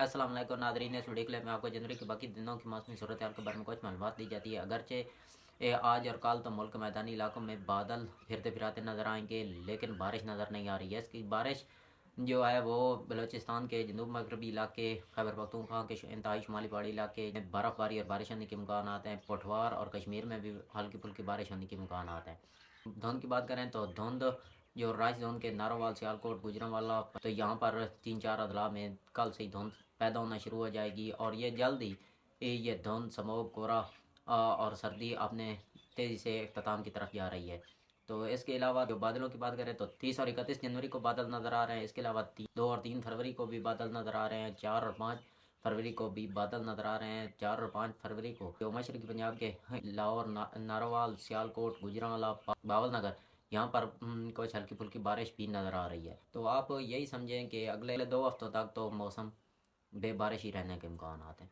अस्सलाम वालेकुम नादरीन, इस वीडियो क्लिप में आपको जनवरी के बाकी दिनों की मौसमी सूरत हाल के बारे में कुछ मालूमात दी जाती है। अगरचे आज और कल तो मुल्क के मैदानी इलाकों में बादल फिरते फिराते नज़र आएंगे, लेकिन बारिश नज़र नहीं आ रही है। इसकी बारिश जो है वो बलूचिस्तान के जनूब मगरबी इलाके, खैबर पख्तूनख्वा के इंतहाई शुमाली पहाड़ी इलाके में बर्फ़बारी और बारिश होने के इम्कान हैं। पठवार और कश्मीर में भी हल्की फुल्की बारिश होने के इम्कान हैं। धुंध की बात करें तो धुंध जो राइस जोन के नारोवाल, सियालकोट, गुजरांवाला, तो यहाँ पर 3-4 अदला में कल से ही धुंध पैदा होना शुरू हो जाएगी और ये जल्दी ये धुंध, स्मोक, कोहरा और सर्दी अपने तेज़ी से अख्ताम की तरफ जा रही है। तो इसके अलावा जो बादलों की बात करें तो 30 और 31 जनवरी को बादल नज़र आ रहे हैं। इसके अलावा 2 और 3 फरवरी को भी बादल नज़र आ रहे हैं। 4 और 5 फरवरी को भी बादल नज़र आ रहे हैं। 4 और 5 फरवरी को जो मशरक़ी पंजाब के लाहौर, नारोवाल, सियालकोट, गुजरांवाला, बावल नगर, यहाँ पर कुछ हल्की फुल्की बारिश भी नज़र आ रही है। तो आप यही समझें कि अगले 2 हफ्तों तक तो मौसम बेबारिश ही रहने के इम्कान हैं।